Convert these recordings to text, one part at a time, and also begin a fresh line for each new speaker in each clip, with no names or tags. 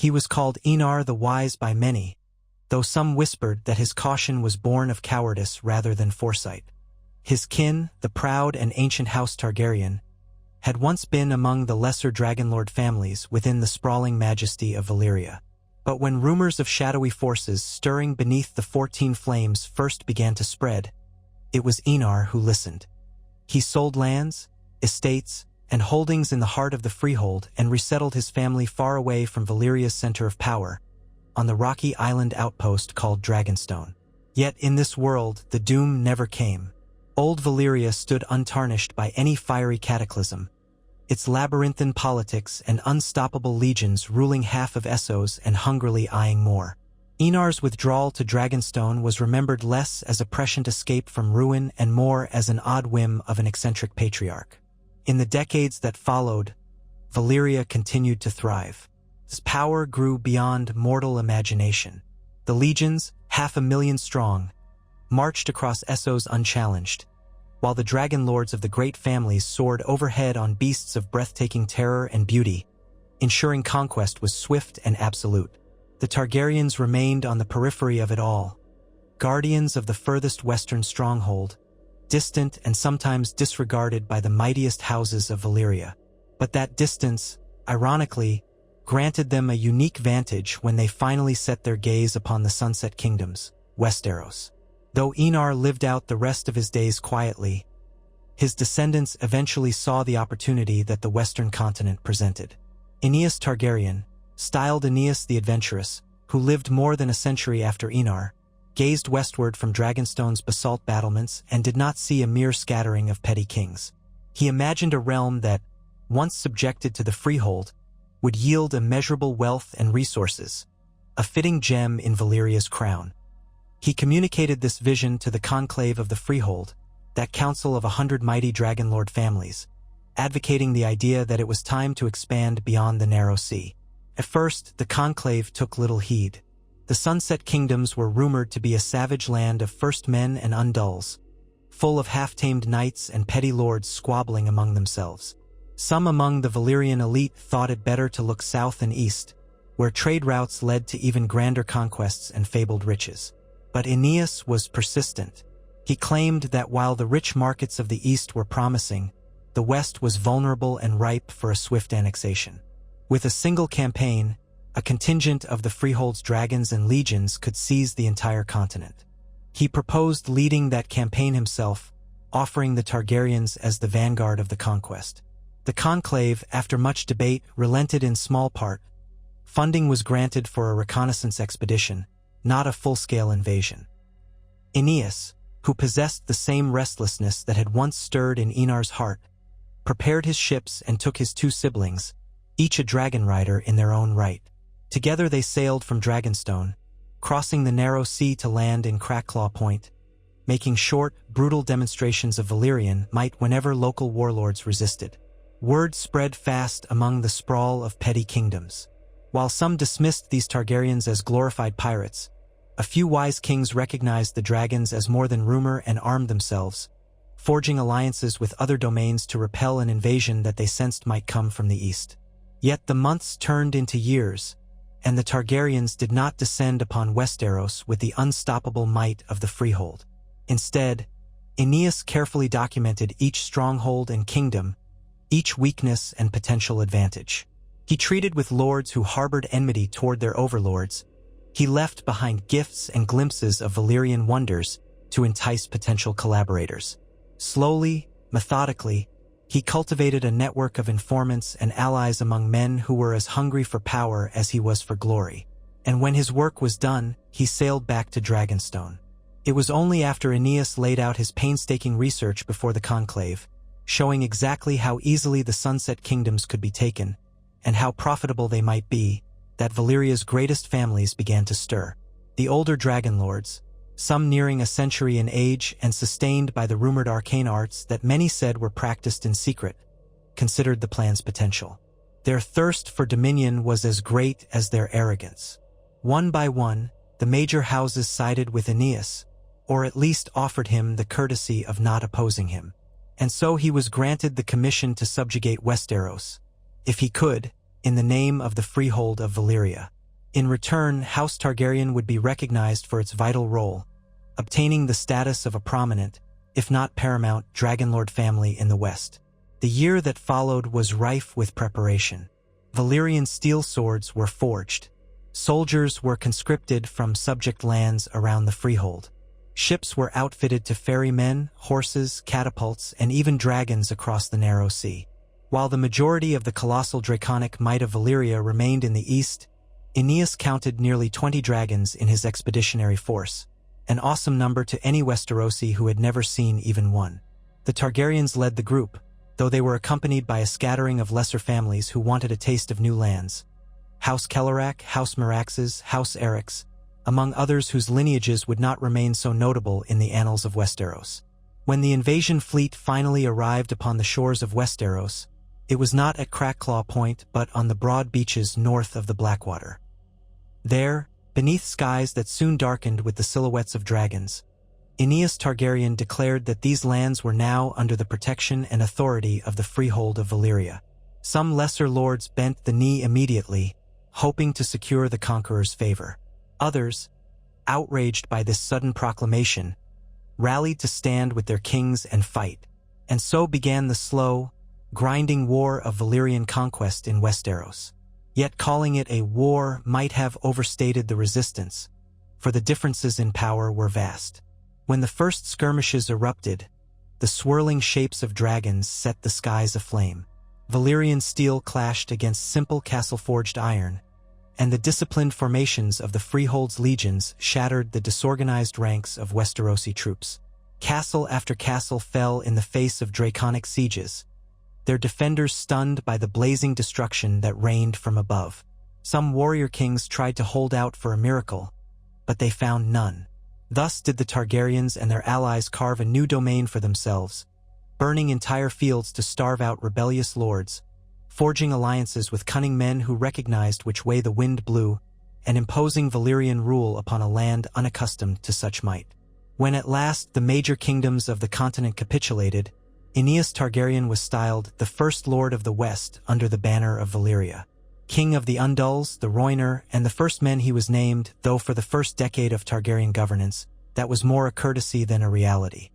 He was called Enar the Wise by many, though some whispered that his caution was born of cowardice rather than foresight. His kin, the proud and ancient House Targaryen, had once been among the lesser Dragonlord families within the sprawling majesty of Valyria. But when rumors of shadowy forces stirring beneath the 14 flames first began to spread, it was Enar who listened. He sold lands, estates, and holdings in the heart of the freehold and resettled his family far away from Valyria's center of power, on the rocky island outpost called Dragonstone. Yet in this world, the doom never came. Old Valyria stood untarnished by any fiery cataclysm, its labyrinthine politics and unstoppable legions ruling half of Essos and hungrily eyeing more. Enar's withdrawal to Dragonstone was remembered less as a prescient escape from ruin and more as an odd whim of an eccentric patriarch. In the decades that followed, Valyria continued to thrive. Its power grew beyond mortal imagination. The legions, 500,000 strong, marched across Essos unchallenged, while the dragon lords of the great families soared overhead on beasts of breathtaking terror and beauty, ensuring conquest was swift and absolute. The Targaryens remained on the periphery of it all, guardians of the furthest western stronghold, distant and sometimes disregarded by the mightiest houses of Valyria. But that distance, ironically, granted them a unique vantage when they finally set their gaze upon the Sunset Kingdoms, Westeros. Though Enar lived out the rest of his days quietly, his descendants eventually saw the opportunity that the western continent presented. Aeneas Targaryen, styled Aeneas the Adventurous, who lived more than a century after Enar, gazed westward from Dragonstone's basalt battlements and did not see a mere scattering of petty kings. He imagined a realm that, once subjected to the freehold, would yield immeasurable wealth and resources, a fitting gem in Valyria's crown. He communicated this vision to the conclave of the freehold, that council of 100 mighty Dragonlord families, advocating the idea that it was time to expand beyond the narrow sea. At first, the conclave took little heed. The Sunset Kingdoms were rumored to be a savage land of first men and undulls, full of half-tamed knights and petty lords squabbling among themselves. Some among the Valyrian elite thought it better to look south and east, where trade routes led to even grander conquests and fabled riches. But Aeneas was persistent. He claimed that while the rich markets of the east were promising, the west was vulnerable and ripe for a swift annexation. With a single campaign, a contingent of the freehold's dragons and legions could seize the entire continent. He proposed leading that campaign himself, offering the Targaryens as the vanguard of the conquest. The conclave, after much debate, relented in small part. Funding was granted for a reconnaissance expedition, not a full-scale invasion. Aeneas, who possessed the same restlessness that had once stirred in Enar's heart, prepared his ships and took his 2 siblings, each a dragon rider in their own right. Together they sailed from Dragonstone, crossing the narrow sea to land in Crackclaw Point, making short, brutal demonstrations of Valyrian might whenever local warlords resisted. Word spread fast among the sprawl of petty kingdoms. While some dismissed these Targaryens as glorified pirates, a few wise kings recognized the dragons as more than rumor and armed themselves, forging alliances with other domains to repel an invasion that they sensed might come from the east. Yet the months turned into years, and the Targaryens did not descend upon Westeros with the unstoppable might of the freehold. Instead, Aeneas carefully documented each stronghold and kingdom, each weakness and potential advantage. He treated with lords who harbored enmity toward their overlords. He left behind gifts and glimpses of Valyrian wonders to entice potential collaborators. Slowly, methodically, he cultivated a network of informants and allies among men who were as hungry for power as he was for glory. And when his work was done, he sailed back to Dragonstone. It was only after Aeneas laid out his painstaking research before the conclave, showing exactly how easily the Sunset Kingdoms could be taken, and how profitable they might be, that Valyria's greatest families began to stir. The older dragon lords, some nearing a century in age and sustained by the rumored arcane arts that many said were practiced in secret, considered the plan's potential. Their thirst for dominion was as great as their arrogance. One by one, the major houses sided with Aeneas, or at least offered him the courtesy of not opposing him. And so he was granted the commission to subjugate Westeros, if he could, in the name of the freehold of Valyria. In return, House Targaryen would be recognized for its vital role, obtaining the status of a prominent, if not paramount, Dragonlord family in the West. The year that followed was rife with preparation. Valyrian steel swords were forged. Soldiers were conscripted from subject lands around the freehold. Ships were outfitted to ferry men, horses, catapults, and even dragons across the narrow sea. While the majority of the colossal draconic might of Valyria remained in the east, Aeneas counted nearly 20 dragons in his expeditionary force, an awesome number to any Westerosi who had never seen even one. The Targaryens led the group, though they were accompanied by a scattering of lesser families who wanted a taste of new lands. House Kellerak, House Meraxes, House Eryx, among others whose lineages would not remain so notable in the annals of Westeros. When the invasion fleet finally arrived upon the shores of Westeros, it was not at Crackclaw Point but on the broad beaches north of the Blackwater. There, beneath skies that soon darkened with the silhouettes of dragons, Aeneas Targaryen declared that these lands were now under the protection and authority of the freehold of Valyria. Some lesser lords bent the knee immediately, hoping to secure the conqueror's favor. Others, outraged by this sudden proclamation, rallied to stand with their kings and fight, and so began the slow, grinding war of Valyrian conquest in Westeros. Yet calling it a war might have overstated the resistance, for the differences in power were vast. When the first skirmishes erupted, the swirling shapes of dragons set the skies aflame. Valyrian steel clashed against simple castle-forged iron, and the disciplined formations of the Freehold's legions shattered the disorganized ranks of Westerosi troops. Castle after castle fell in the face of draconic sieges, their defenders stunned by the blazing destruction that rained from above. Some warrior kings tried to hold out for a miracle, but they found none. Thus did the Targaryens and their allies carve a new domain for themselves, burning entire fields to starve out rebellious lords, forging alliances with cunning men who recognized which way the wind blew, and imposing Valyrian rule upon a land unaccustomed to such might. When at last the major kingdoms of the continent capitulated, Aeneas Targaryen was styled the First Lord of the West under the banner of Valyria. King of the Undulls, the Rhoynar, and the first men he was named, though for the first decade of Targaryen governance, that was more a courtesy than a reality.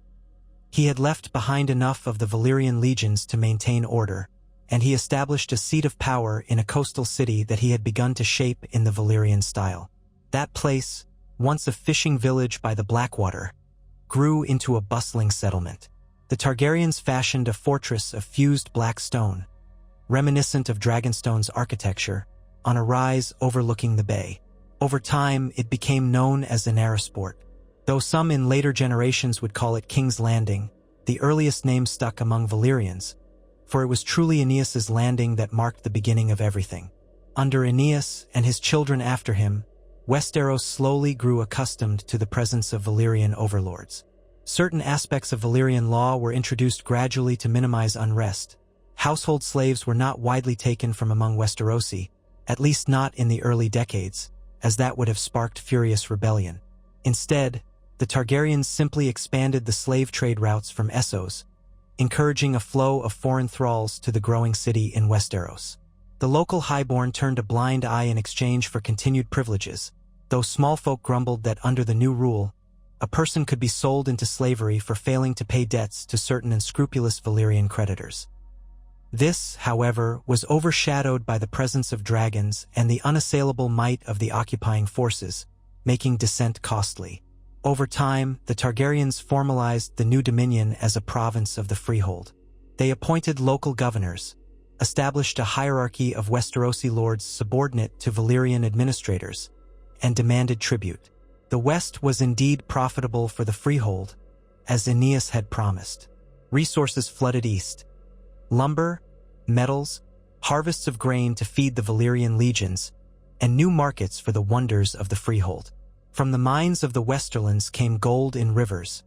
He had left behind enough of the Valyrian legions to maintain order, and he established a seat of power in a coastal city that he had begun to shape in the Valyrian style. That place, once a fishing village by the Blackwater, grew into a bustling settlement. The Targaryens fashioned a fortress of fused black stone, reminiscent of Dragonstone's architecture, on a rise overlooking the bay. Over time, it became known as Inarasport. Though some in later generations would call it King's Landing, the earliest name stuck among Valyrians, for it was truly Aeneas's landing that marked the beginning of everything. Under Aeneas and his children after him, Westeros slowly grew accustomed to the presence of Valyrian overlords. Certain aspects of Valyrian law were introduced gradually to minimize unrest. Household slaves were not widely taken from among Westerosi, at least not in the early decades, as that would have sparked furious rebellion. Instead, the Targaryens simply expanded the slave trade routes from Essos, encouraging a flow of foreign thralls to the growing city in Westeros. The local highborn turned a blind eye in exchange for continued privileges, though small folk grumbled that under the new rule, a person could be sold into slavery for failing to pay debts to certain unscrupulous Valyrian creditors. This, however, was overshadowed by the presence of dragons and the unassailable might of the occupying forces, making descent costly. Over time, the Targaryens formalized the new dominion as a province of the freehold. They appointed local governors, established a hierarchy of Westerosi lords subordinate to Valyrian administrators, and demanded tribute. The West was indeed profitable for the freehold, as Aeneas had promised. Resources flooded east. Lumber, metals, harvests of grain to feed the Valyrian legions, and new markets for the wonders of the freehold. From the mines of the Westerlands came gold in rivers,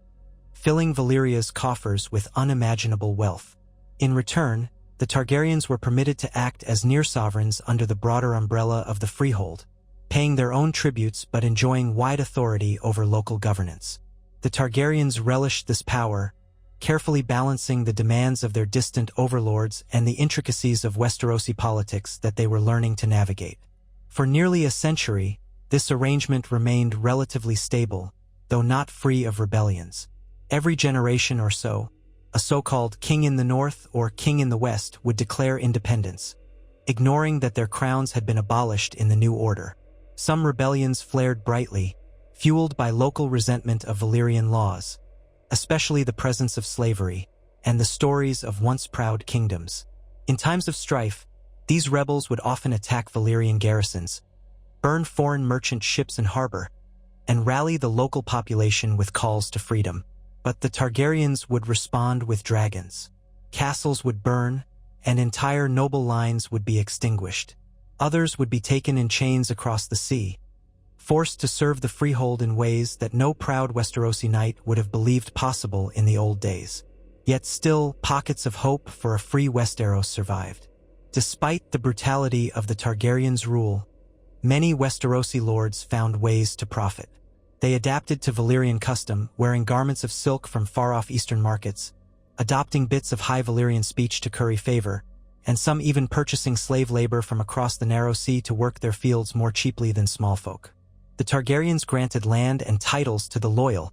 filling Valyria's coffers with unimaginable wealth. In return, the Targaryens were permitted to act as near-sovereigns under the broader umbrella of the freehold, paying their own tributes but enjoying wide authority over local governance. The Targaryens relished this power, carefully balancing the demands of their distant overlords and the intricacies of Westerosi politics that they were learning to navigate. For nearly a century, this arrangement remained relatively stable, though not free of rebellions. Every generation or so, a so-called king in the north or king in the west would declare independence, ignoring that their crowns had been abolished in the new order. Some rebellions flared brightly, fueled by local resentment of Valyrian laws, especially the presence of slavery and the stories of once proud kingdoms. In times of strife, these rebels would often attack Valyrian garrisons, burn foreign merchant ships in harbor, and rally the local population with calls to freedom. But the Targaryens would respond with dragons. Castles would burn, and entire noble lines would be extinguished. Others would be taken in chains across the sea, forced to serve the freehold in ways that no proud Westerosi knight would have believed possible in the old days. Yet still, pockets of hope for a free Westeros survived. Despite the brutality of the Targaryens' rule, many Westerosi lords found ways to profit. They adapted to Valyrian custom, wearing garments of silk from far-off eastern markets, adopting bits of high Valyrian speech to curry favor, and some even purchasing slave labor from across the narrow sea to work their fields more cheaply than small folk. The Targaryens granted land and titles to the loyal,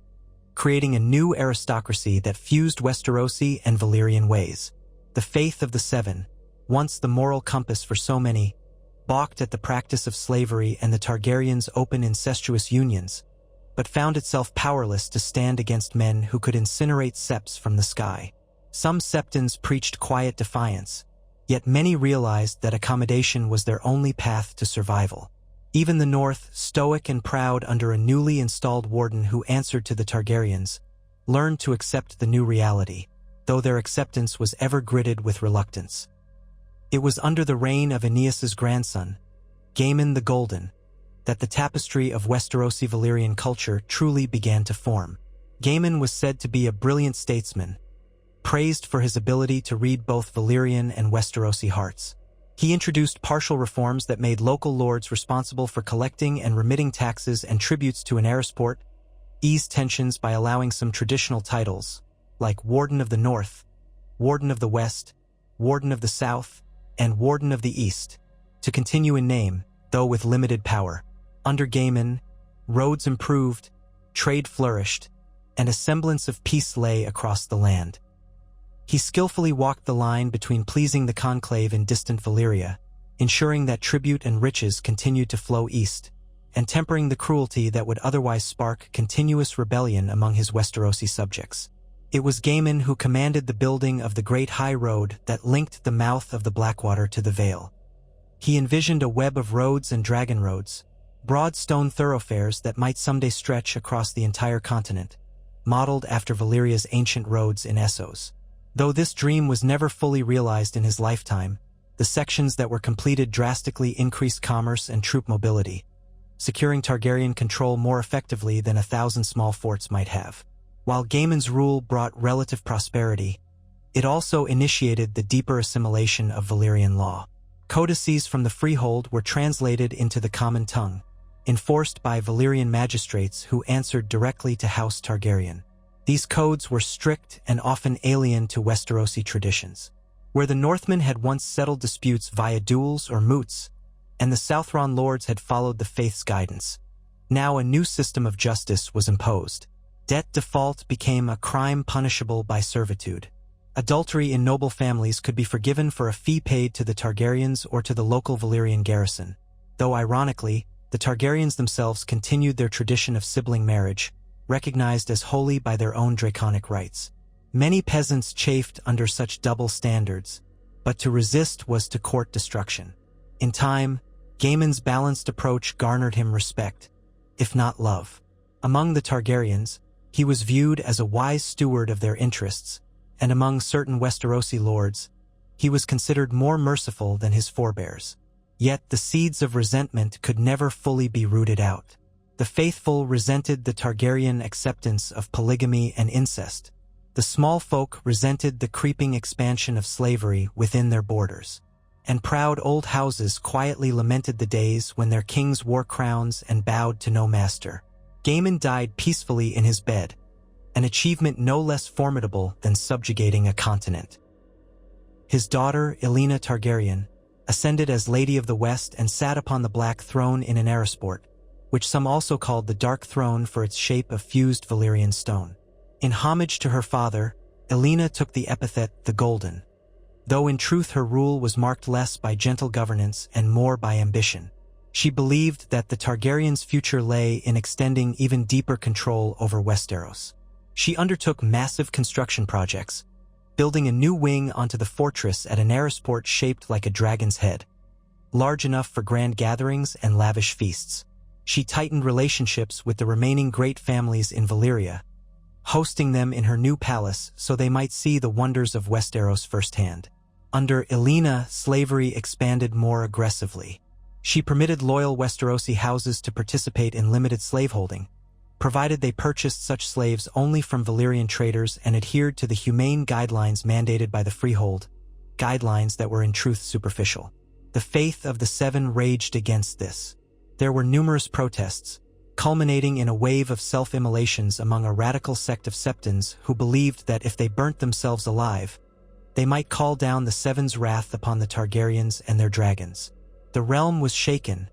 creating a new aristocracy that fused Westerosi and Valyrian ways. The faith of the Seven, once the moral compass for so many, balked at the practice of slavery and the Targaryens' open incestuous unions, but found itself powerless to stand against men who could incinerate septs from the sky. Some septons preached quiet defiance, yet many realized that accommodation was their only path to survival. Even the North, stoic and proud under a newly installed warden who answered to the Targaryens, learned to accept the new reality, though their acceptance was ever gritted with reluctance. It was under the reign of Aeneas's grandson, Gaemon the Golden, that the tapestry of Westerosi Valyrian culture truly began to form. Gaemon was said to be a brilliant statesman, praised for his ability to read both Valyrian and Westerosi hearts. He introduced partial reforms that made local lords responsible for collecting and remitting taxes and tributes to an Erisport, eased tensions by allowing some traditional titles, like Warden of the North, Warden of the West, Warden of the South, and Warden of the East, to continue in name, though with limited power. Under Gaemon, roads improved, trade flourished, and a semblance of peace lay across the land. He skillfully walked the line between pleasing the conclave in distant Valyria, ensuring that tribute and riches continued to flow east, and tempering the cruelty that would otherwise spark continuous rebellion among his Westerosi subjects. It was Gaemon who commanded the building of the Great High Road that linked the mouth of the Blackwater to the Vale. He envisioned a web of roads and dragon roads, broad stone thoroughfares that might someday stretch across the entire continent, modeled after Valyria's ancient roads in Essos. Though this dream was never fully realized in his lifetime, the sections that were completed drastically increased commerce and troop mobility, securing Targaryen control more effectively than 1,000 small forts might have. While Gaemon's rule brought relative prosperity, it also initiated the deeper assimilation of Valyrian law. Codices from the freehold were translated into the common tongue, enforced by Valyrian magistrates who answered directly to House Targaryen. These codes were strict and often alien to Westerosi traditions. Where the Northmen had once settled disputes via duels or moots, and the Southron lords had followed the faith's guidance, now a new system of justice was imposed. Debt default became a crime punishable by servitude. Adultery in noble families could be forgiven for a fee paid to the Targaryens or to the local Valyrian garrison, though ironically, the Targaryens themselves continued their tradition of sibling marriage, recognized as holy by their own draconic rites. Many peasants chafed under such double standards, but to resist was to court destruction. In time, Gaemon's balanced approach garnered him respect, if not love. Among the Targaryens, he was viewed as a wise steward of their interests, and among certain Westerosi lords, he was considered more merciful than his forebears. Yet the seeds of resentment could never fully be rooted out. The faithful resented the Targaryen acceptance of polygamy and incest. The small folk resented the creeping expansion of slavery within their borders. And proud old houses quietly lamented the days when their kings wore crowns and bowed to no master. Gaemon died peacefully in his bed, an achievement no less formidable than subjugating a continent. His daughter, Elena Targaryen, ascended as Lady of the West and sat upon the Black Throne in an Arasport, which some also called the Dark Throne for its shape of fused Valyrian stone. In homage to her father, Elena took the epithet the Golden, though in truth her rule was marked less by gentle governance and more by ambition. She believed that the Targaryens' future lay in extending even deeper control over Westeros. She undertook massive construction projects, building a new wing onto the fortress at an Arasport shaped like a dragon's head, large enough for grand gatherings and lavish feasts. She tightened relationships with the remaining great families in Valyria, hosting them in her new palace so they might see the wonders of Westeros firsthand. Under Elena, slavery expanded more aggressively. She permitted loyal Westerosi houses to participate in limited slaveholding, provided they purchased such slaves only from Valyrian traders and adhered to the humane guidelines mandated by the Freehold, guidelines that were in truth superficial. The faith of the Seven raged against this. There were numerous protests, culminating in a wave of self-immolations among a radical sect of Septons who believed that if they burnt themselves alive, they might call down the Seven's wrath upon the Targaryens and their dragons. The realm was shaken,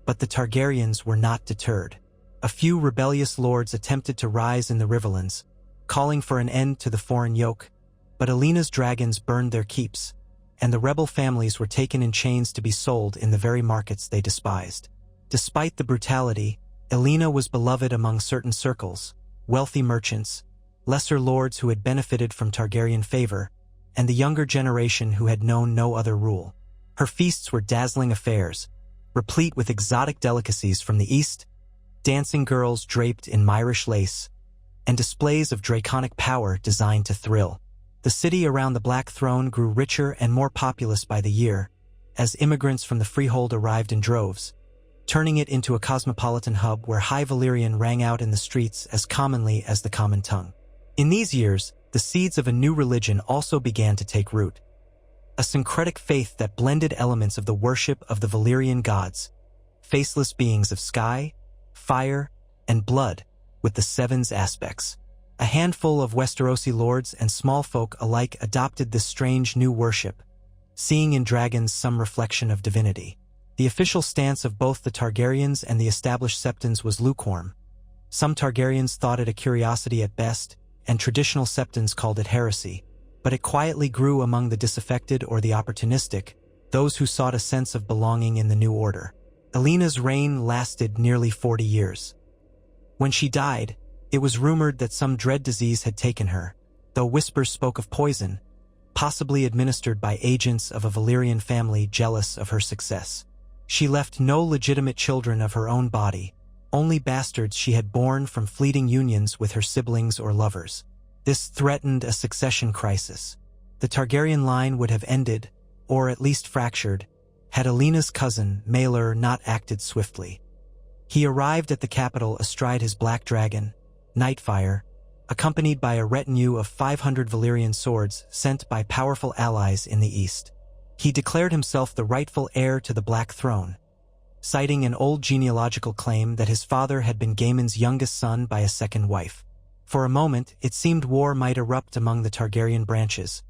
but the Targaryens were not deterred. A few rebellious lords attempted to rise in the Riverlands, calling for an end to the foreign yoke, but Elena's dragons burned their keeps, and the rebel families were taken in chains to be sold in the very markets they despised. Despite the brutality, Elena was beloved among certain circles, wealthy merchants, lesser lords who had benefited from Targaryen favor, and the younger generation who had known no other rule. Her feasts were dazzling affairs, replete with exotic delicacies from the east, dancing girls draped in Myrish lace, and displays of draconic power designed to thrill. The city around the Black Throne grew richer and more populous by the year, as immigrants from the Freehold arrived in droves, turning it into a cosmopolitan hub where High Valyrian rang out in the streets as commonly as the common tongue. In these years, the seeds of a new religion also began to take root, a syncretic faith that blended elements of the worship of the Valyrian gods, faceless beings of sky, fire, and blood, with the Seven's aspects. A handful of Westerosi lords and small folk alike adopted this strange new worship, seeing in dragons some reflection of divinity. The official stance of both the Targaryens and the established Septons was lukewarm. Some Targaryens thought it a curiosity at best, and traditional Septons called it heresy, but it quietly grew among the disaffected or the opportunistic, those who sought a sense of belonging in the new order. Elena's reign lasted nearly 40 years. When she died, it was rumored that some dread disease had taken her, though whispers spoke of poison, possibly administered by agents of a Valyrian family jealous of her success. She left no legitimate children of her own body, only bastards she had borne from fleeting unions with her siblings or lovers. This threatened a succession crisis. The Targaryen line would have ended, or at least fractured, had Elena's cousin, Maelor, not acted swiftly. He arrived at the capital astride his black dragon, Nightfire, accompanied by a retinue of 500 Valyrian swords sent by powerful allies in the east. He declared himself the rightful heir to the Black Throne, citing an old genealogical claim that his father had been Gaemon's youngest son by a second wife. For a moment, it seemed war might erupt among the Targaryen branches,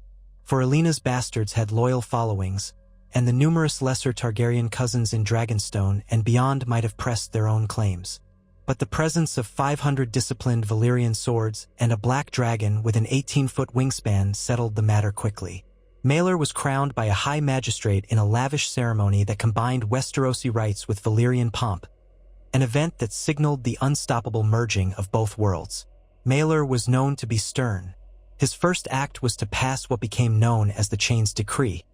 for Elena's bastards had loyal followings, and the numerous lesser Targaryen cousins in Dragonstone and beyond might have pressed their own claims. But the presence of 500 disciplined Valyrian swords and a black dragon with an 18-foot wingspan settled the matter quickly. Maelor was crowned by a high magistrate in a lavish ceremony that combined Westerosi rites with Valyrian pomp, an event that signaled the unstoppable merging of both worlds. Maelor was known to be stern. His first act was to pass what became known as the Chain's Decree,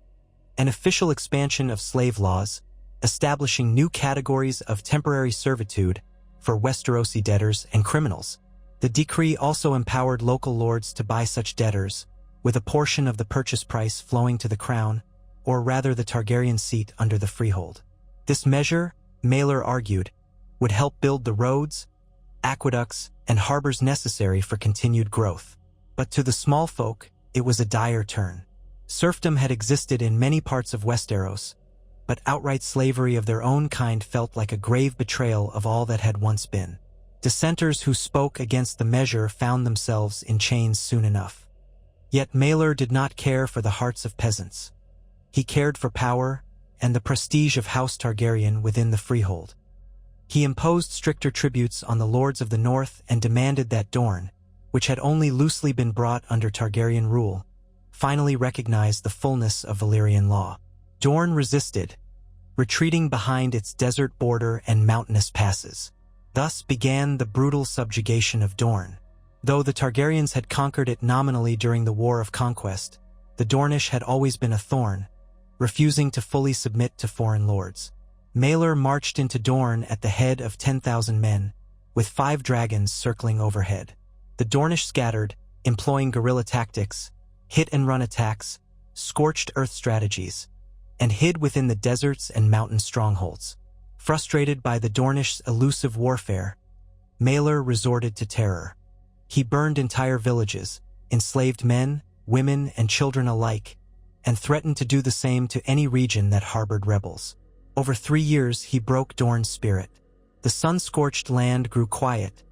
an official expansion of slave laws, establishing new categories of temporary servitude for Westerosi debtors and criminals. The decree also empowered local lords to buy such debtors, with a portion of the purchase price flowing to the crown, or rather the Targaryen seat under the freehold. This measure, Maelor argued, would help build the roads, aqueducts, and harbors necessary for continued growth. But to the small folk, it was a dire turn. Serfdom had existed in many parts of Westeros, but outright slavery of their own kind felt like a grave betrayal of all that had once been. Dissenters who spoke against the measure found themselves in chains soon enough. Yet Maelor did not care for the hearts of peasants. He cared for power, and the prestige of House Targaryen within the freehold. He imposed stricter tributes on the lords of the north and demanded that Dorne, which had only loosely been brought under Targaryen rule, finally recognized the fullness of Valyrian law. Dorne resisted, retreating behind its desert border and mountainous passes. Thus began the brutal subjugation of Dorne. Though the Targaryens had conquered it nominally during the War of Conquest, the Dornish had always been a thorn, refusing to fully submit to foreign lords. Maelor marched into Dorne at the head of 10,000 men, with 5 dragons circling overhead. The Dornish scattered, employing guerrilla tactics, hit-and-run attacks, scorched earth strategies, and hid within the deserts and mountain strongholds. Frustrated by the Dornish's elusive warfare, Maelor resorted to terror. He burned entire villages, enslaved men, women, and children alike, and threatened to do the same to any region that harbored rebels. Over 3 years, he broke Dorne's spirit. The sun-scorched land grew quiet,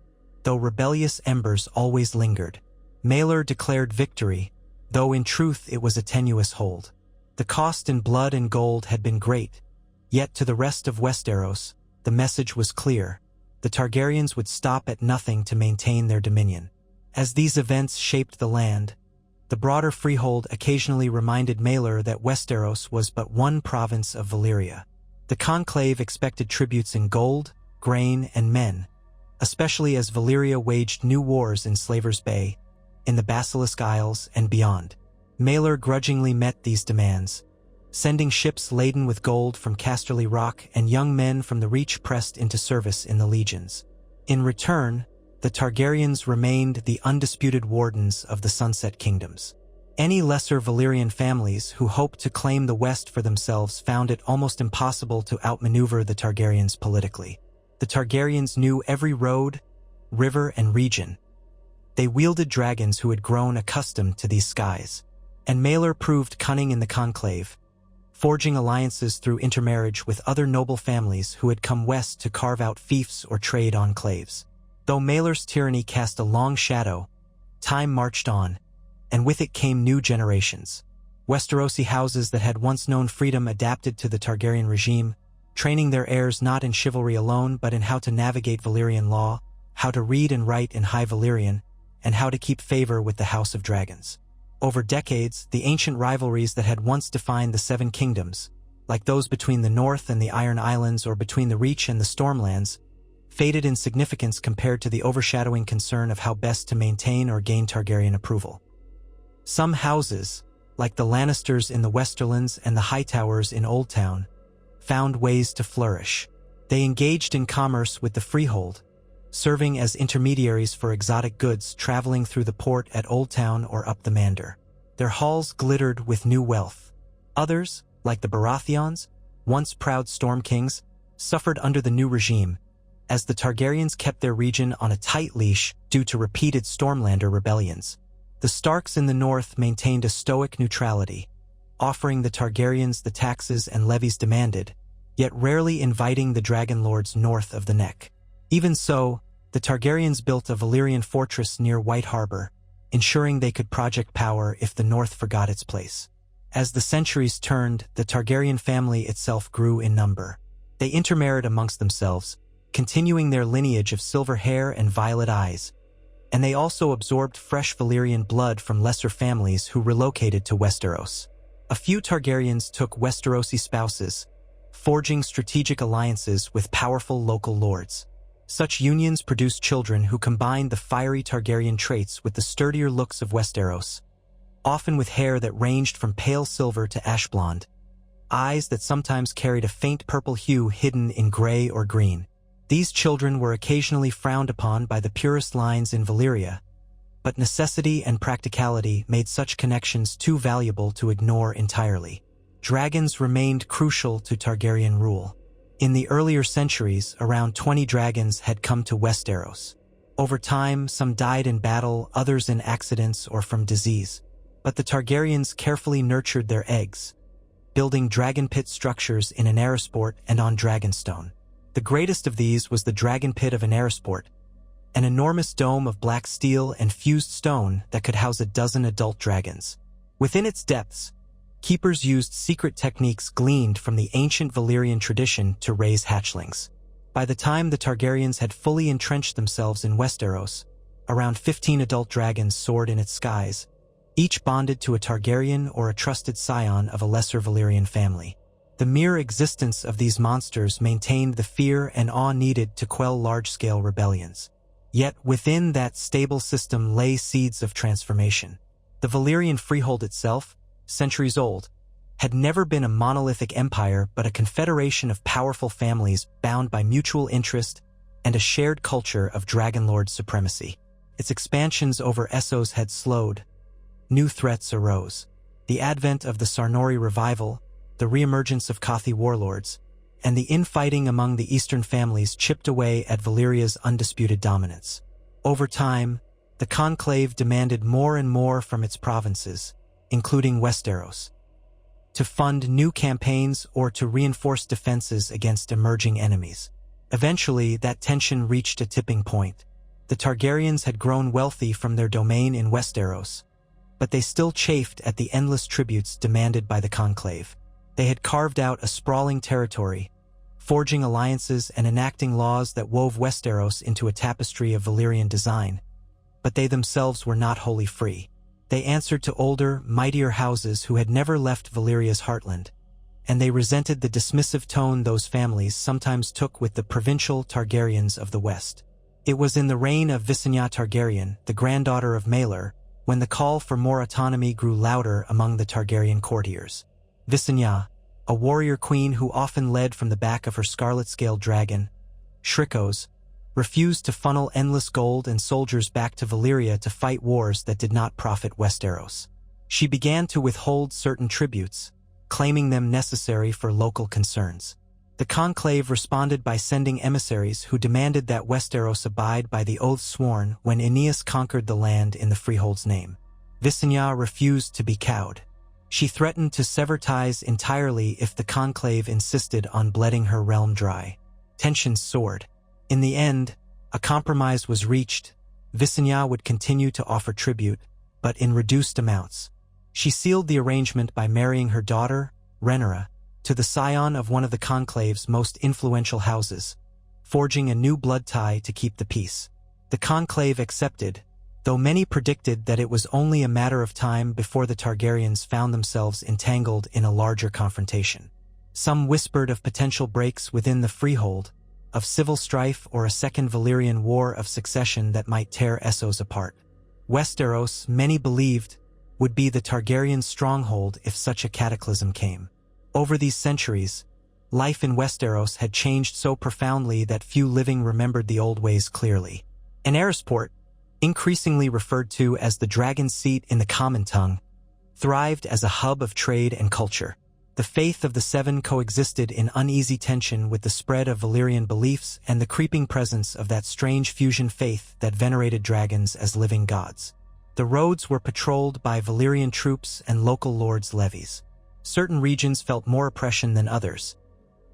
though rebellious embers always lingered. Maelor declared victory, though in truth it was a tenuous hold. The cost in blood and gold had been great, yet to the rest of Westeros, the message was clear. The Targaryens would stop at nothing to maintain their dominion. As these events shaped the land, the broader freehold occasionally reminded Maelor that Westeros was but one province of Valyria. The conclave expected tributes in gold, grain, and men, especially as Valyria waged new wars in Slaver's Bay, in the Basilisk Isles, and beyond. Maelor grudgingly met these demands, sending ships laden with gold from Casterly Rock and young men from the Reach pressed into service in the legions. In return, the Targaryens remained the undisputed wardens of the Sunset Kingdoms. Any lesser Valyrian families who hoped to claim the West for themselves found it almost impossible to outmaneuver the Targaryens politically. The Targaryens knew every road, river, and region. They wielded dragons who had grown accustomed to these skies. And Maelor proved cunning in the conclave, forging alliances through intermarriage with other noble families who had come west to carve out fiefs or trade enclaves. Though Maelor's tyranny cast a long shadow, time marched on, and with it came new generations. Westerosi houses that had once known freedom adapted to the Targaryen regime, training their heirs not in chivalry alone but in how to navigate Valyrian law, how to read and write in High Valyrian, and how to keep favor with the House of Dragons. Over decades, the ancient rivalries that had once defined the Seven Kingdoms, like those between the North and the Iron Islands or between the Reach and the Stormlands, faded in significance compared to the overshadowing concern of how best to maintain or gain Targaryen approval. Some houses, like the Lannisters in the Westerlands and the Hightowers in Old Town, found ways to flourish. They engaged in commerce with the freehold, serving as intermediaries for exotic goods traveling through the port at Old Town or up the Mander. Their halls glittered with new wealth. Others, like the Baratheons, once proud Storm Kings, suffered under the new regime, as the Targaryens kept their region on a tight leash due to repeated Stormlander rebellions. The Starks in the north maintained a stoic neutrality, offering the Targaryens the taxes and levies demanded, yet rarely inviting the Dragon Lords north of the Neck. Even so, the Targaryens built a Valyrian fortress near White Harbor, ensuring they could project power if the North forgot its place. As the centuries turned, the Targaryen family itself grew in number. They intermarried amongst themselves, continuing their lineage of silver hair and violet eyes, and they also absorbed fresh Valyrian blood from lesser families who relocated to Westeros. A few Targaryens took Westerosi spouses, forging strategic alliances with powerful local lords. Such unions produced children who combined the fiery Targaryen traits with the sturdier looks of Westeros, often with hair that ranged from pale silver to ash blonde, eyes that sometimes carried a faint purple hue hidden in gray or green. These children were occasionally frowned upon by the purest lines in Valyria, but necessity and practicality made such connections too valuable to ignore entirely. Dragons remained crucial to Targaryen rule. In the earlier centuries, around 20 dragons had come to Westeros. Over time, some died in battle, others in accidents or from disease. But the Targaryens carefully nurtured their eggs, building dragon pit structures in Anarasport and on Dragonstone. The greatest of these was the Dragon Pit of Anarasport, an enormous dome of black steel and fused stone that could house a dozen adult dragons. Within its depths, Keepers used secret techniques gleaned from the ancient Valyrian tradition to raise hatchlings. By the time the Targaryens had fully entrenched themselves in Westeros, around 15 adult dragons soared in its skies, each bonded to a Targaryen or a trusted scion of a lesser Valyrian family. The mere existence of these monsters maintained the fear and awe needed to quell large-scale rebellions. Yet within that stable system lay seeds of transformation. The Valyrian freehold itself, centuries old, had never been a monolithic empire but a confederation of powerful families bound by mutual interest and a shared culture of dragonlord supremacy. Its expansions over Essos had slowed. New threats arose. The advent of the Sarnori revival, the reemergence of Kothi warlords, and the infighting among the eastern families chipped away at Valyria's undisputed dominance. Over time, the conclave demanded more and more from its provinces, including Westeros, to fund new campaigns or to reinforce defenses against emerging enemies. Eventually, that tension reached a tipping point. The Targaryens had grown wealthy from their domain in Westeros, but they still chafed at the endless tributes demanded by the conclave. They had carved out a sprawling territory, forging alliances and enacting laws that wove Westeros into a tapestry of Valyrian design, but they themselves were not wholly free. They answered to older, mightier houses who had never left Valyria's heartland, and they resented the dismissive tone those families sometimes took with the provincial Targaryens of the West. It was in the reign of Visenya Targaryen, the granddaughter of Maelor, when the call for more autonomy grew louder among the Targaryen courtiers. Visenya, a warrior queen who often led from the back of her scarlet-scaled dragon, Shrikos, refused to funnel endless gold and soldiers back to Valyria to fight wars that did not profit Westeros. She began to withhold certain tributes, claiming them necessary for local concerns. The conclave responded by sending emissaries who demanded that Westeros abide by the oaths sworn when Aeneas conquered the land in the freehold's name. Visenya refused to be cowed. She threatened to sever ties entirely if the conclave insisted on bleeding her realm dry. Tensions soared. In the end, a compromise was reached. Visenya would continue to offer tribute, but in reduced amounts. She sealed the arrangement by marrying her daughter, Rhaenyra, to the scion of one of the conclave's most influential houses, forging a new blood tie to keep the peace. The conclave accepted, though many predicted that it was only a matter of time before the Targaryens found themselves entangled in a larger confrontation. Some whispered of potential breaks within the freehold, of civil strife or a second Valyrian war of succession that might tear Essos apart. Westeros, many believed, would be the Targaryen stronghold if such a cataclysm came. Over these centuries, life in Westeros had changed so profoundly that few living remembered the old ways clearly. Enarysport, increasingly referred to as the Dragon's Seat in the common tongue, thrived as a hub of trade and culture. The faith of the Seven coexisted in uneasy tension with the spread of Valyrian beliefs and the creeping presence of that strange fusion faith that venerated dragons as living gods. The roads were patrolled by Valyrian troops and local lords' levies. Certain regions felt more oppression than others.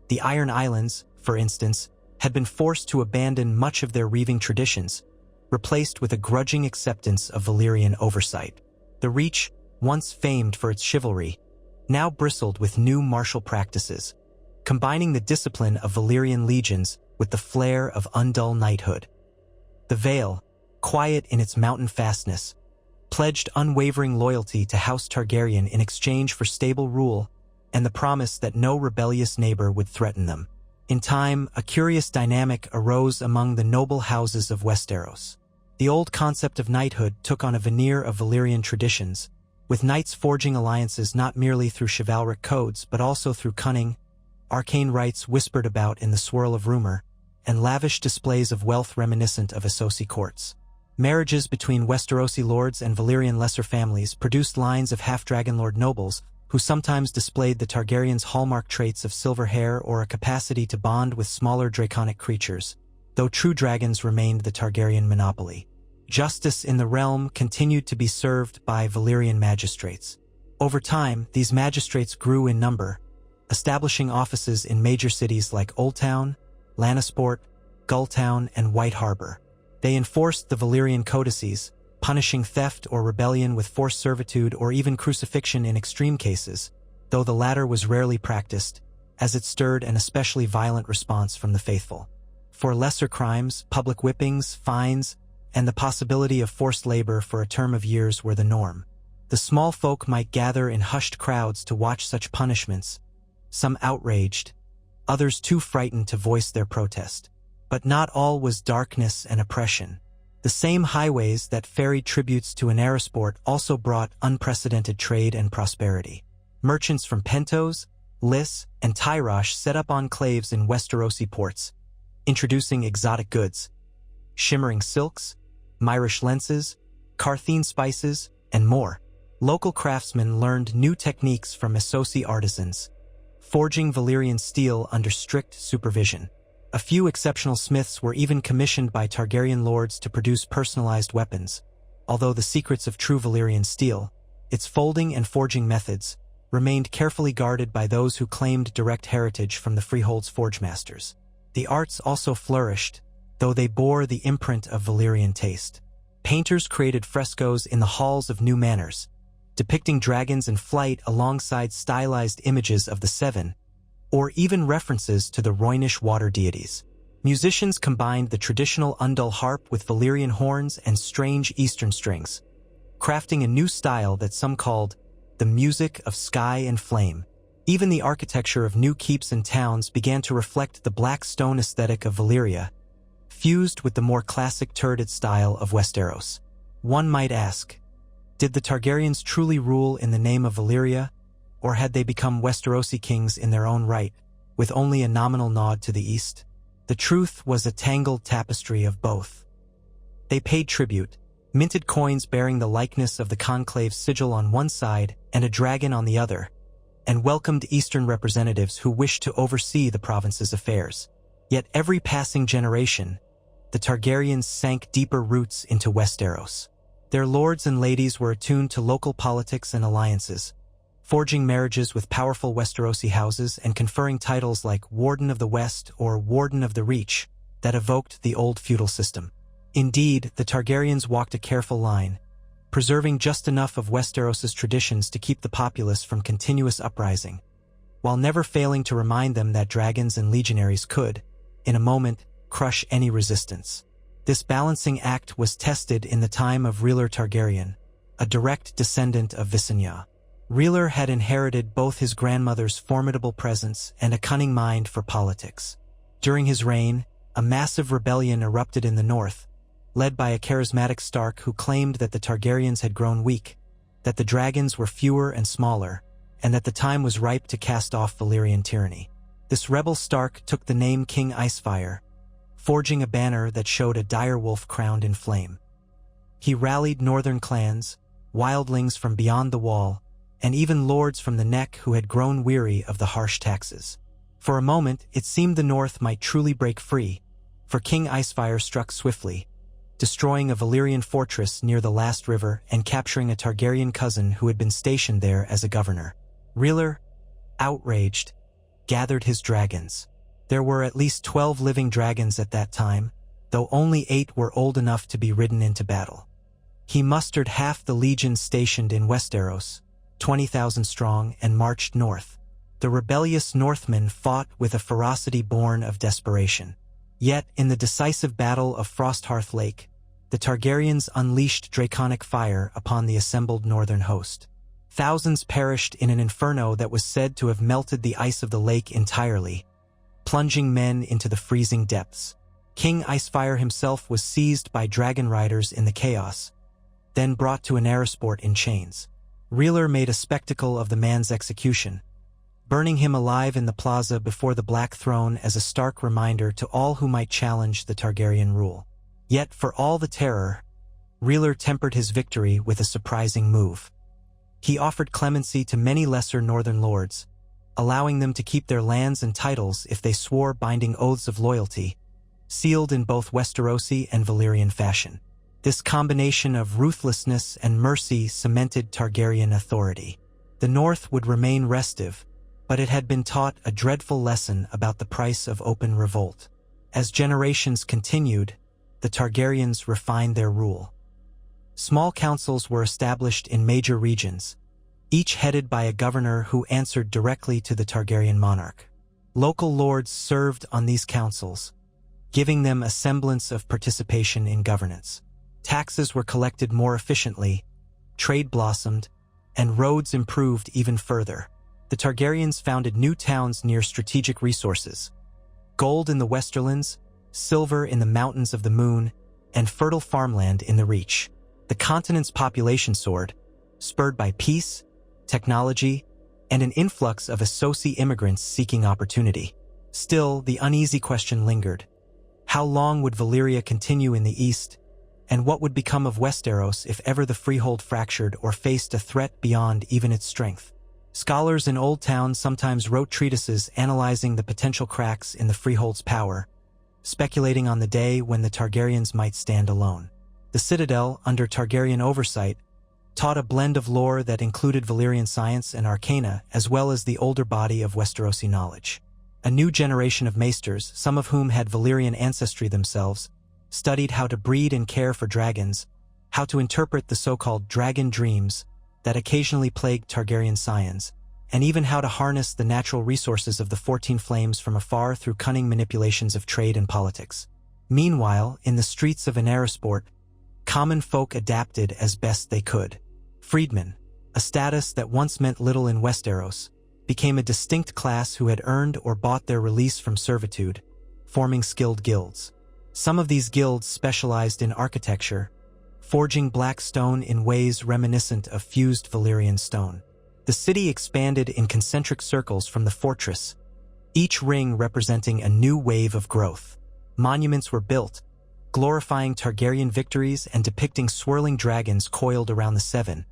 The Iron Islands, for instance, had been forced to abandon much of their reaving traditions, replaced with a grudging acceptance of Valyrian oversight. The Reach, once famed for its chivalry, now bristled with new martial practices, combining the discipline of Valyrian legions with the flair of undull knighthood. The Vale, quiet in its mountain fastness, pledged unwavering loyalty to House Targaryen in exchange for stable rule and the promise that no rebellious neighbor would threaten them. In time, a curious dynamic arose among the noble houses of Westeros. The old concept of knighthood took on a veneer of Valyrian traditions, with knights forging alliances not merely through chivalric codes but also through cunning, arcane rites whispered about in the swirl of rumor, and lavish displays of wealth reminiscent of Essosi courts. Marriages between Westerosi lords and Valyrian lesser families produced lines of half-dragonlord nobles who sometimes displayed the Targaryens' hallmark traits of silver hair or a capacity to bond with smaller draconic creatures, though true dragons remained the Targaryen monopoly. Justice in the realm continued to be served by Valyrian magistrates. Over time, these magistrates grew in number, establishing offices in major cities like Oldtown, Lannisport, Gulltown, and White Harbor. They enforced the Valyrian codices, punishing theft or rebellion with forced servitude or even crucifixion in extreme cases, though the latter was rarely practiced, as it stirred an especially violent response from the faithful. For lesser crimes, public whippings, fines, and the possibility of forced labor for a term of years were the norm. The small folk might gather in hushed crowds to watch such punishments, some outraged, others too frightened to voice their protest. But not all was darkness and oppression. The same highways that ferried tributes to Anarasport also brought unprecedented trade and prosperity. Merchants from Pentos, Lys, and Tyrosh set up enclaves in Westerosi ports, introducing exotic goods, shimmering silks, Myrish lenses, Carthene spices, and more. Local craftsmen learned new techniques from Essosi artisans, forging Valyrian steel under strict supervision. A few exceptional smiths were even commissioned by Targaryen lords to produce personalized weapons, although the secrets of true Valyrian steel, its folding and forging methods, remained carefully guarded by those who claimed direct heritage from the freehold's forgemasters. The arts also flourished, though they bore the imprint of Valyrian taste. Painters created frescoes in the halls of new manors, depicting dragons in flight alongside stylized images of the Seven, or even references to the Rhoynish water deities. Musicians combined the traditional Undul harp with Valyrian horns and strange Eastern strings, crafting a new style that some called the music of sky and flame. Even the architecture of new keeps and towns began to reflect the black stone aesthetic of Valyria, fused with the more classic turreted style of Westeros. One might ask, did the Targaryens truly rule in the name of Valyria, or had they become Westerosi kings in their own right, with only a nominal nod to the east? The truth was a tangled tapestry of both. They paid tribute, minted coins bearing the likeness of the conclave's sigil on one side and a dragon on the other, and welcomed Eastern representatives who wished to oversee the province's affairs. Yet every passing generation, the Targaryens sank deeper roots into Westeros. Their lords and ladies were attuned to local politics and alliances, forging marriages with powerful Westerosi houses and conferring titles like Warden of the West or Warden of the Reach that evoked the old feudal system. Indeed, the Targaryens walked a careful line, preserving just enough of Westeros's traditions to keep the populace from continuous uprising, while never failing to remind them that dragons and legionaries could, in a moment, crush any resistance. This balancing act was tested in the time of Rhaegar Targaryen, a direct descendant of Visenya. Rhaegar had inherited both his grandmother's formidable presence and a cunning mind for politics. During his reign, a massive rebellion erupted in the north, led by a charismatic Stark who claimed that the Targaryens had grown weak, that the dragons were fewer and smaller, and that the time was ripe to cast off Valyrian tyranny. This rebel Stark took the name King Icefire, forging a banner that showed a direwolf crowned in flame. He rallied northern clans, wildlings from beyond the wall, and even lords from the Neck who had grown weary of the harsh taxes. For a moment, it seemed the north might truly break free, for King Icefire struck swiftly, destroying a Valyrian fortress near the last river and capturing a Targaryen cousin who had been stationed there as a governor. Rhaegar, outraged, gathered his dragons. There were at least 12 living dragons at that time, though only 8 were old enough to be ridden into battle. He mustered half the legions stationed in Westeros, 20,000 strong, and marched north. The rebellious Northmen fought with a ferocity born of desperation. Yet, in the decisive battle of Frosthearth Lake, the Targaryens unleashed draconic fire upon the assembled northern host. Thousands perished in an inferno that was said to have melted the ice of the lake entirely, plunging men into the freezing depths. King Icefire himself was seized by dragon riders in the chaos, then brought to Anarasport in chains. Rhaegar made a spectacle of the man's execution, burning him alive in the plaza before the Black Throne as a stark reminder to all who might challenge the Targaryen rule. Yet, for all the terror, Rhaegar tempered his victory with a surprising move. He offered clemency to many lesser northern lords, allowing them to keep their lands and titles if they swore binding oaths of loyalty, sealed in both Westerosi and Valyrian fashion. This combination of ruthlessness and mercy cemented Targaryen authority. The North would remain restive, but it had been taught a dreadful lesson about the price of open revolt. As generations continued, the Targaryens refined their rule. Small councils were established in major regions, each headed by a governor who answered directly to the Targaryen monarch. Local lords served on these councils, giving them a semblance of participation in governance. Taxes were collected more efficiently, trade blossomed, and roads improved even further. The Targaryens founded new towns near strategic resources: gold in the Westerlands, silver in the Mountains of the Moon, and fertile farmland in the Reach. The continent's population soared, spurred by peace, technology, and an influx of associate immigrants seeking opportunity. Still, the uneasy question lingered. How long would Valyria continue in the east, and what would become of Westeros if ever the freehold fractured or faced a threat beyond even its strength? Scholars in Old Town sometimes wrote treatises analyzing the potential cracks in the freehold's power, speculating on the day when the Targaryens might stand alone. The Citadel, under Targaryen oversight, taught a blend of lore that included Valyrian science and arcana, as well as the older body of Westerosi knowledge. A new generation of maesters, some of whom had Valyrian ancestry themselves, studied how to breed and care for dragons, how to interpret the so-called dragon dreams that occasionally plagued Targaryen scions, and even how to harness the natural resources of the 14 Flames from afar through cunning manipulations of trade and politics. Meanwhile, in the streets of Anarasport, common folk adapted as best they could. Freedmen, a status that once meant little in Westeros, became a distinct class who had earned or bought their release from servitude, forming skilled guilds. Some of these guilds specialized in architecture, forging black stone in ways reminiscent of fused Valyrian stone. The city expanded in concentric circles from the fortress, each ring representing a new wave of growth. Monuments were built, glorifying Targaryen victories and depicting swirling dragons coiled around the Seven,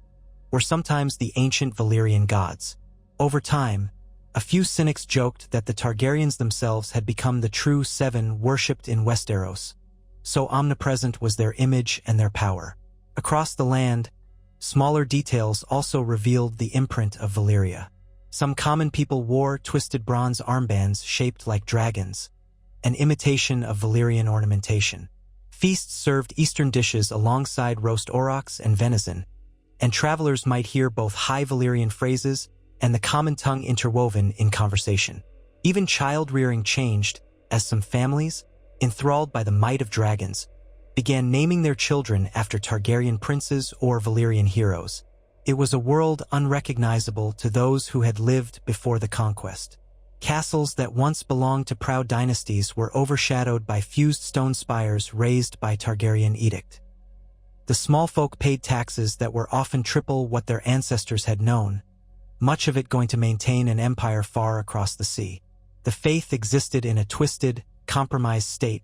or sometimes the ancient Valyrian gods. Over time, a few cynics joked that the Targaryens themselves had become the true Seven worshipped in Westeros, so omnipresent was their image and their power. Across the land, smaller details also revealed the imprint of Valyria. Some common people wore twisted bronze armbands shaped like dragons, an imitation of Valyrian ornamentation. Feasts served Eastern dishes alongside roast aurochs and venison, and travelers might hear both high Valyrian phrases and the common tongue interwoven in conversation. Even child-rearing changed, as some families, enthralled by the might of dragons, began naming their children after Targaryen princes or Valyrian heroes. It was a world unrecognizable to those who had lived before the conquest. Castles that once belonged to proud dynasties were overshadowed by fused stone spires raised by Targaryen edict. The small folk paid taxes that were often triple what their ancestors had known, much of it going to maintain an empire far across the sea. The faith existed in a twisted, compromised state,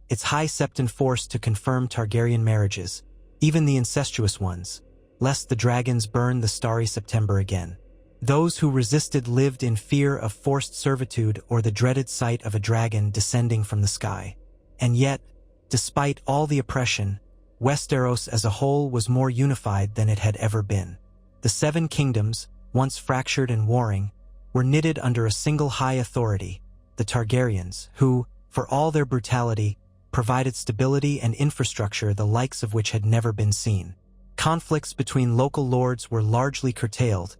its high septon forced to confirm Targaryen marriages, even the incestuous ones, lest the dragons burn the starry September again. Those who resisted lived in fear of forced servitude or the dreaded sight of a dragon descending from the sky. And yet, despite all the oppression, Westeros as a whole was more unified than it had ever been. The Seven Kingdoms, once fractured and warring, were knitted under a single high authority, the Targaryens, who, for all their brutality, provided stability and infrastructure the likes of which had never been seen. Conflicts between local lords were largely curtailed,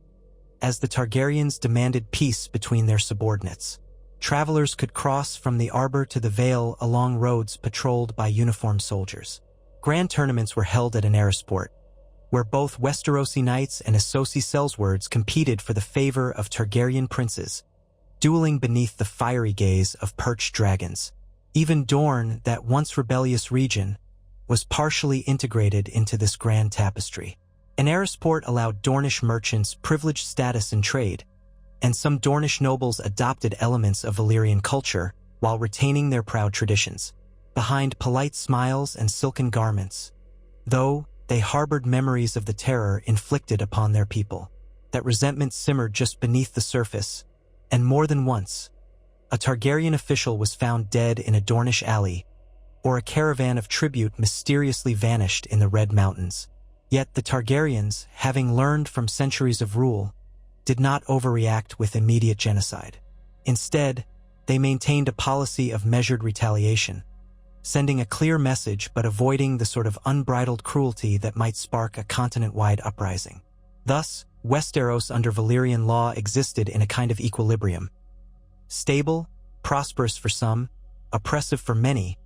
as the Targaryens demanded peace between their subordinates. Travelers could cross from the Arbor to the Vale along roads patrolled by uniformed soldiers. Grand tournaments were held at Anarasport, where both Westerosi knights and Essosi sellswords competed for the favor of Targaryen princes, dueling beneath the fiery gaze of perched dragons. Even Dorne, that once rebellious region, was partially integrated into this grand tapestry. Anarasport allowed Dornish merchants privileged status in trade, and some Dornish nobles adopted elements of Valyrian culture while retaining their proud traditions. Behind polite smiles and silken garments, though, they harbored memories of the terror inflicted upon their people. That resentment simmered just beneath the surface, and more than once, a Targaryen official was found dead in a Dornish alley, or a caravan of tribute mysteriously vanished in the Red Mountains. Yet the Targaryens, having learned from centuries of rule, did not overreact with immediate genocide. Instead, they maintained a policy of measured retaliation, sending a clear message but avoiding the sort of unbridled cruelty that might spark a continent-wide uprising. Thus, Westeros under Valyrian law existed in a kind of equilibrium. Stable, prosperous for some, oppressive for many,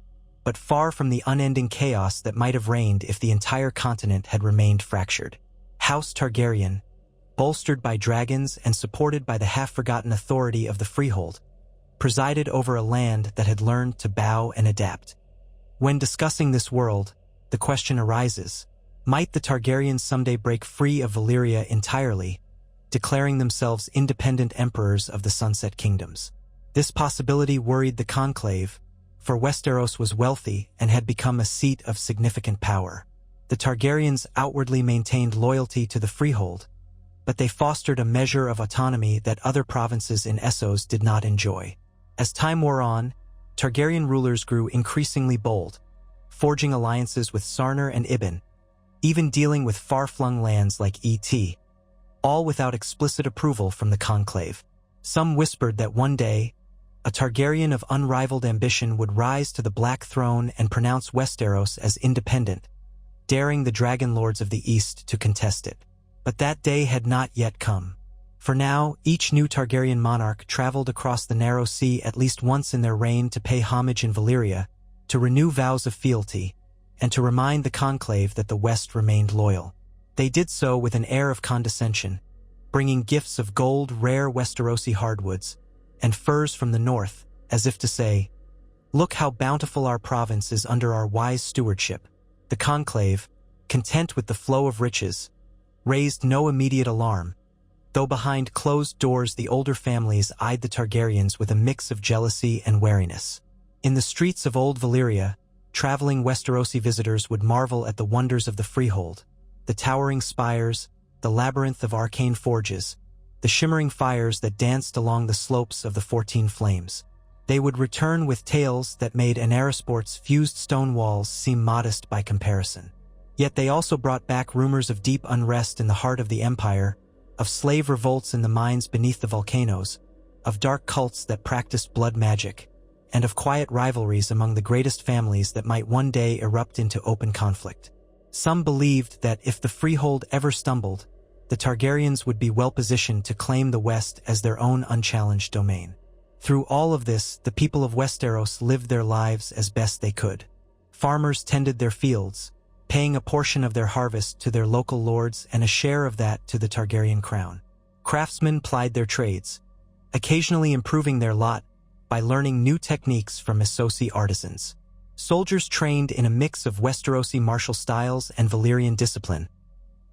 but far from the unending chaos that might have reigned if the entire continent had remained fractured. House Targaryen, bolstered by dragons and supported by the half-forgotten authority of the freehold, presided over a land that had learned to bow and adapt. When discussing this world, the question arises, might the Targaryens someday break free of Valyria entirely, declaring themselves independent emperors of the Sunset Kingdoms? This possibility worried the conclave, for Westeros was wealthy and had become a seat of significant power. The Targaryens outwardly maintained loyalty to the freehold, but they fostered a measure of autonomy that other provinces in Essos did not enjoy. As time wore on, Targaryen rulers grew increasingly bold, forging alliances with Sarner and Ibn, even dealing with far-flung lands like Et, all without explicit approval from the conclave. Some whispered that one day, a Targaryen of unrivaled ambition would rise to the Black Throne and pronounce Westeros as independent, daring the Dragon Lords of the East to contest it. But that day had not yet come. For now, each new Targaryen monarch traveled across the narrow sea at least once in their reign to pay homage in Valyria, to renew vows of fealty, and to remind the conclave that the West remained loyal. They did so with an air of condescension, bringing gifts of gold, rare Westerosi hardwoods, and furs from the north, as if to say, "Look how bountiful our province is under our wise stewardship." The conclave, content with the flow of riches, raised no immediate alarm, though behind closed doors the older families eyed the Targaryens with a mix of jealousy and wariness. In the streets of Old Valyria, traveling Westerosi visitors would marvel at the wonders of the freehold, the towering spires, the labyrinth of arcane forges, the shimmering fires that danced along the slopes of the 14 Flames. They would return with tales that made Anarasport's fused stone walls seem modest by comparison. Yet they also brought back rumors of deep unrest in the heart of the Empire, of slave revolts in the mines beneath the volcanoes, of dark cults that practiced blood magic, and of quiet rivalries among the greatest families that might one day erupt into open conflict. Some believed that if the freehold ever stumbled, the Targaryens would be well-positioned to claim the West as their own unchallenged domain. Through all of this, the people of Westeros lived their lives as best they could. Farmers tended their fields, paying a portion of their harvest to their local lords and a share of that to the Targaryen crown. Craftsmen plied their trades, occasionally improving their lot by learning new techniques from Essosi artisans. Soldiers trained in a mix of Westerosi martial styles and Valyrian discipline,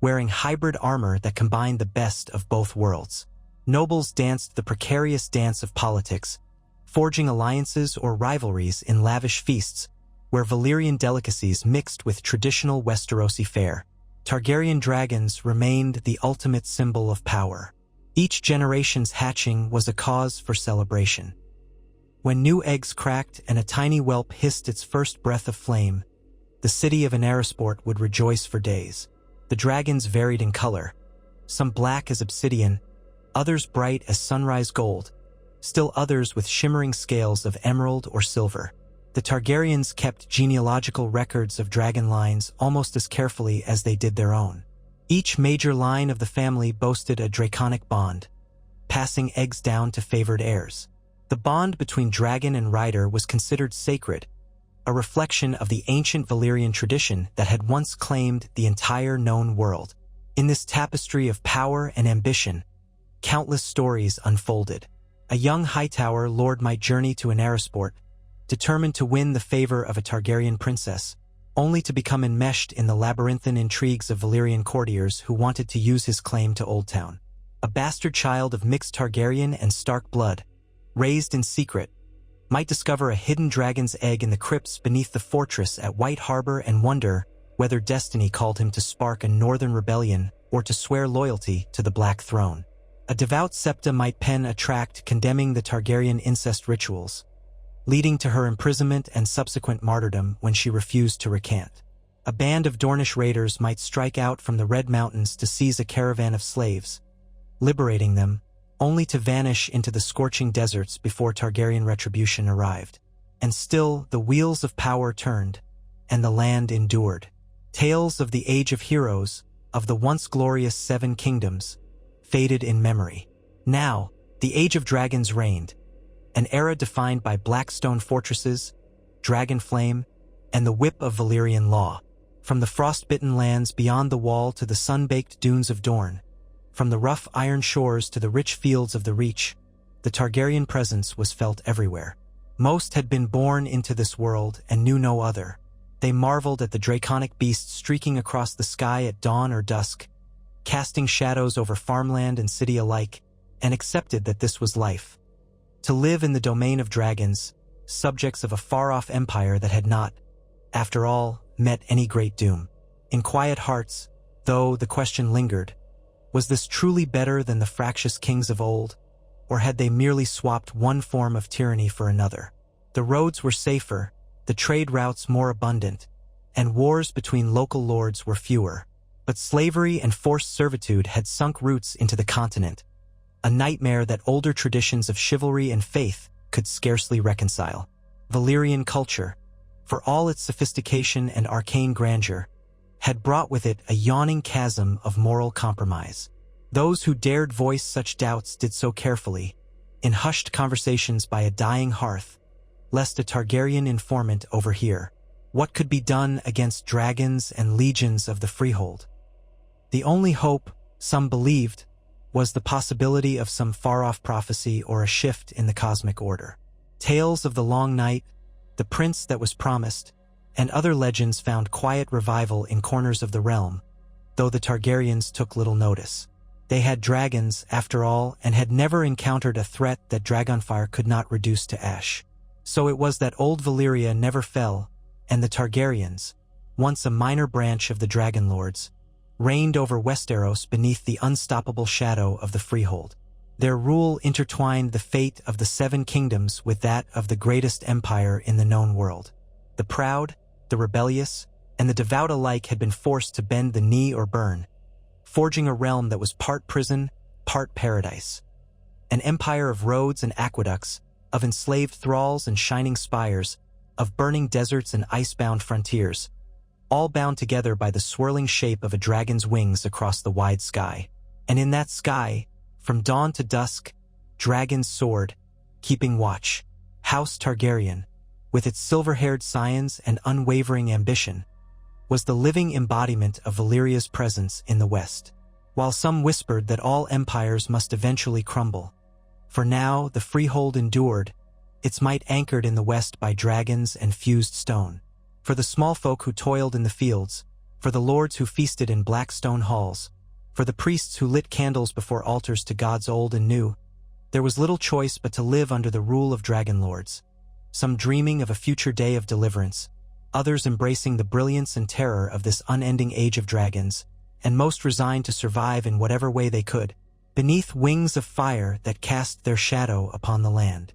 wearing hybrid armor that combined the best of both worlds. Nobles danced the precarious dance of politics, forging alliances or rivalries in lavish feasts, where Valyrian delicacies mixed with traditional Westerosi fare. Targaryen dragons remained the ultimate symbol of power. Each generation's hatching was a cause for celebration. When new eggs cracked and a tiny whelp hissed its first breath of flame, the city of Anarasport would rejoice for days. The dragons varied in color, some black as obsidian, others bright as sunrise gold, still others with shimmering scales of emerald or silver. The Targaryens kept genealogical records of dragon lines almost as carefully as they did their own. Each major line of the family boasted a draconic bond, passing eggs down to favored heirs. The bond between dragon and rider was considered sacred, a reflection of the ancient Valyrian tradition that had once claimed the entire known world. In this tapestry of power and ambition, countless stories unfolded. A young Hightower lord might journey to Anarasport, determined to win the favor of a Targaryen princess, only to become enmeshed in the labyrinthine intrigues of Valyrian courtiers who wanted to use his claim to Old Town. A bastard child of mixed Targaryen and Stark blood, raised in secret, might discover a hidden dragon's egg in the crypts beneath the fortress at White Harbor and wonder whether destiny called him to spark a northern rebellion or to swear loyalty to the Black Throne. A devout septa might pen a tract condemning the Targaryen incest rituals, leading to her imprisonment and subsequent martyrdom when she refused to recant. A band of Dornish raiders might strike out from the Red Mountains to seize a caravan of slaves, liberating them, only to vanish into the scorching deserts before Targaryen retribution arrived. And still, the wheels of power turned, and the land endured. Tales of the Age of Heroes, of the once glorious Seven Kingdoms, faded in memory. Now, the Age of Dragons reigned, an era defined by black stone fortresses, dragon flame, and the whip of Valyrian law. From the frost-bitten lands beyond the wall to the sun-baked dunes of Dorne, from the rough iron shores to the rich fields of the Reach, the Targaryen presence was felt everywhere. Most had been born into this world and knew no other. They marveled at the draconic beasts streaking across the sky at dawn or dusk, casting shadows over farmland and city alike, and accepted that this was life. To live in the domain of dragons, subjects of a far-off empire that had not, after all, met any great doom. In quiet hearts, though, the question lingered, was this truly better than the fractious kings of old, or had they merely swapped one form of tyranny for another? The roads were safer, the trade routes more abundant, and wars between local lords were fewer. But slavery and forced servitude had sunk roots into the continent, a nightmare that older traditions of chivalry and faith could scarcely reconcile. Valyrian culture, for all its sophistication and arcane grandeur, had brought with it a yawning chasm of moral compromise. Those who dared voice such doubts did so carefully, in hushed conversations by a dying hearth, lest a Targaryen informant overhear. What could be done against dragons and legions of the freehold? The only hope, some believed, was the possibility of some far-off prophecy or a shift in the cosmic order. Tales of the Long Night, the prince that was promised, and other legends found quiet revival in corners of the realm, though the Targaryens took little notice. They had dragons, after all, and had never encountered a threat that dragonfire could not reduce to ash. So it was that old Valyria never fell, and the Targaryens, once a minor branch of the Dragon Lords, reigned over Westeros beneath the unstoppable shadow of the freehold. Their rule intertwined the fate of the Seven Kingdoms with that of the greatest empire in the known world. The proud, the rebellious, and the devout alike had been forced to bend the knee or burn, forging a realm that was part prison, part paradise. An empire of roads and aqueducts, of enslaved thralls and shining spires, of burning deserts and ice-bound frontiers, all bound together by the swirling shape of a dragon's wings across the wide sky. And in that sky, from dawn to dusk, dragons soared, keeping watch. House Targaryen, with its silver-haired scions and unwavering ambition, was the living embodiment of Valyria's presence in the West. While some whispered that all empires must eventually crumble, for now the freehold endured, its might anchored in the West by dragons and fused stone. For the small folk who toiled in the fields, for the lords who feasted in black stone halls, for the priests who lit candles before altars to gods old and new, there was little choice but to live under the rule of dragon lords, some dreaming of a future day of deliverance, others embracing the brilliance and terror of this unending age of dragons, and most resigned to survive in whatever way they could, beneath wings of fire that cast their shadow upon the land.